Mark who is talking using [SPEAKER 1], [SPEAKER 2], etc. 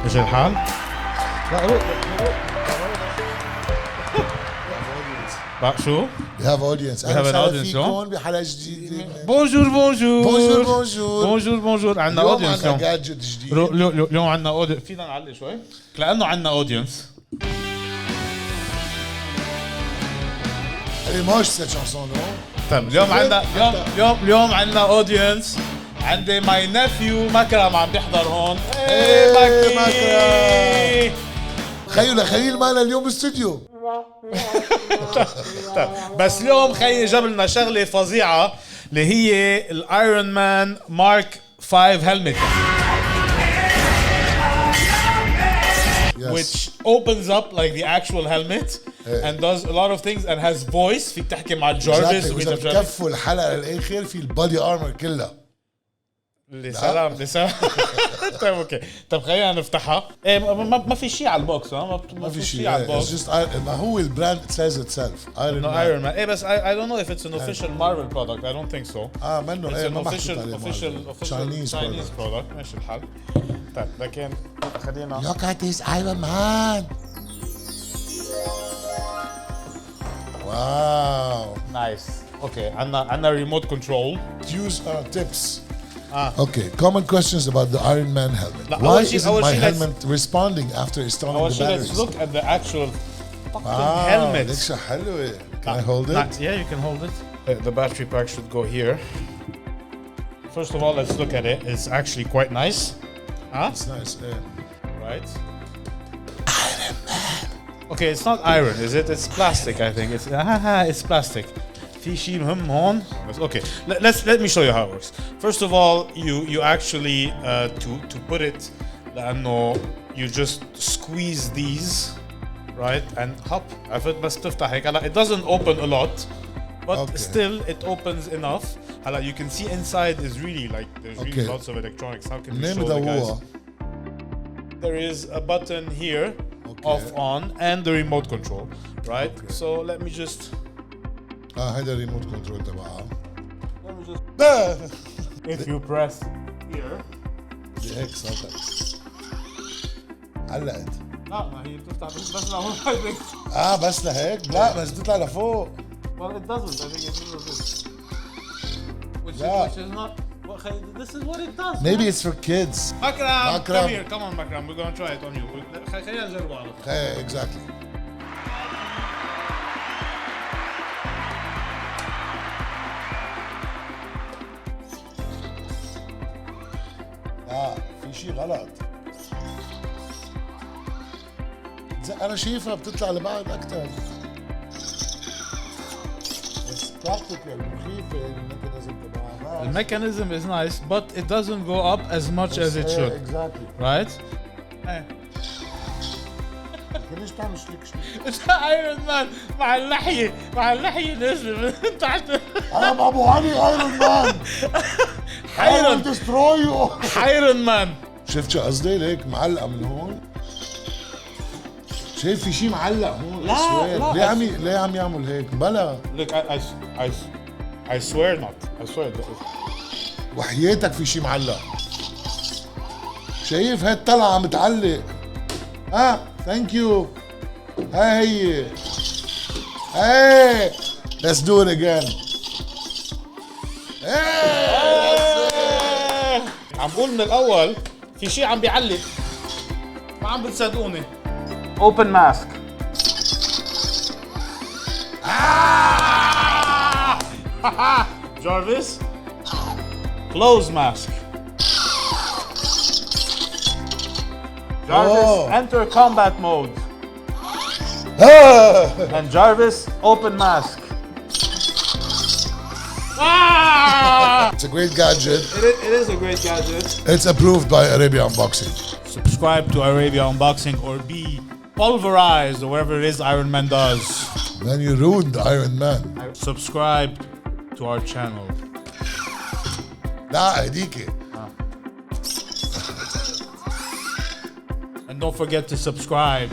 [SPEAKER 1] ايش الحال؟ لا روح شو؟
[SPEAKER 2] We have audience.
[SPEAKER 1] We have an audience
[SPEAKER 2] فيكم بحلقة جديدة.
[SPEAKER 1] بونجور بونجور
[SPEAKER 2] بونجور بونجور.
[SPEAKER 1] بونجور بونجور. عندنا
[SPEAKER 2] اليوم
[SPEAKER 1] اودينس
[SPEAKER 2] عندنا
[SPEAKER 1] اليوم.
[SPEAKER 2] جادجت جديد.
[SPEAKER 1] اليوم عندنا اودينس. فينا نعلق شوي؟ لأنه عندنا اودينس.
[SPEAKER 2] Elle est moche cette chanson, non?
[SPEAKER 1] طيب اليوم عندنا اودينس. عندي ماي نيفيو مكرم عم بيحضر هون.
[SPEAKER 2] ايه مكرم. خيل معنا اليوم بالاستوديو.
[SPEAKER 1] بس اليوم خيي جاب لنا شغله فظيعه اللي هي الايرون مان مارك 5 هيلمت which opens up like the actual helmet and does a lot of things and has voice. فيك تحكي مع جارفيس
[SPEAKER 2] وكفوا الحلقه للاخر في البادي ارمر كلها.
[SPEAKER 1] لسلام. طيب اوكي. طب خلينا نفتحها. ايه ما في شيء على البوكس.
[SPEAKER 2] ما في شيء على البوكس. ما هو البراند says itself.
[SPEAKER 1] Iron Man. ايه بس I don't know if it's an official Marvel product. I don't think so.
[SPEAKER 2] منه
[SPEAKER 1] ايه
[SPEAKER 2] ما
[SPEAKER 1] official Chinese product. ماشي الحال. طيب لكن خلينا
[SPEAKER 2] look at this Iron Man. واو.
[SPEAKER 1] نايس. اوكي عندنا ريموت كنترول.
[SPEAKER 2] Use tips. Okay, common questions about the Iron Man helmet. Why isn't my helmet responding after installing the batteries?
[SPEAKER 1] Let's look at the actual helmet.
[SPEAKER 2] ليش حلوة. Can I hold it?
[SPEAKER 1] Yeah, you can hold it. The battery pack should go here. First of all, let's look at it. It's actually quite nice.
[SPEAKER 2] It's nice,
[SPEAKER 1] right? Iron Man. Okay, it's not iron, is it? It's plastic, I think. It's plastic. في شيء مهم هون. Okay, let me show you how it works. First of all, you actually to put it, لأنه you just squeeze these, right? And hop. عرفت بس تفتح هيك. It doesn't open a lot, but still it opens enough. You can see inside is really like there's really lots of electronics. How can we show the guys? There is a button here, off, on, and the remote control, right? So let me just.
[SPEAKER 2] هيدا الريموت كنترول تبعها.
[SPEAKER 1] If you press here.
[SPEAKER 2] هيك صوتك. علقت.
[SPEAKER 1] لا ما هي بتفتح بس لهون.
[SPEAKER 2] بس لهيك؟ لا بس بتطلع لفوق.
[SPEAKER 1] Well it doesn't. I think it does this. Which is not. This is what it does.
[SPEAKER 2] Maybe it's for kids.
[SPEAKER 1] Makram, come here. Come on Makram. We're going to try it on you. خلينا نجربه على طول.
[SPEAKER 2] Exactly. في شيء غلط. أنا شايفها بتطلع لبعض أكتر. It's practical. مخيفة الميكانيزم تبعها.
[SPEAKER 1] The mechanism is nice, but it doesn't go up as much as it should.
[SPEAKER 2] Exactly.
[SPEAKER 1] Right?
[SPEAKER 2] ليش تعمل شليك؟
[SPEAKER 1] ايرون مان مع اللحية نزل من تحت.
[SPEAKER 2] أنا أبو علي ايرون مان.
[SPEAKER 1] حيرن
[SPEAKER 2] دسترويو.
[SPEAKER 1] ايرون مان.
[SPEAKER 2] شفت شو قصدي؟ ليك معلقة من هون. شايف في شيء معلق هون.
[SPEAKER 1] لا
[SPEAKER 2] ليه عم يعمل هيك؟ بلا.
[SPEAKER 1] Look, I swear not. I swear.
[SPEAKER 2] وحياتك في شيء معلق. شايف هاي الطلعة عم بتعلق. ثانك يو. هاي let's do it again.
[SPEAKER 1] عم بقول من الأول في شيء عم بيعلق. ما عم بتصدقوني. Open mask. Jarvis. Close mask. Jarvis, enter combat mode. And Jarvis, open mask.
[SPEAKER 2] It's a great gadget.
[SPEAKER 1] It is a great gadget.
[SPEAKER 2] It's approved by Arabia Unboxing.
[SPEAKER 1] Subscribe to Arabia Unboxing or be pulverized or whatever it is Iron Man does.
[SPEAKER 2] Then you ruined Iron Man.
[SPEAKER 1] Subscribe to our channel.
[SPEAKER 2] لا هديك.
[SPEAKER 1] And don't forget to subscribe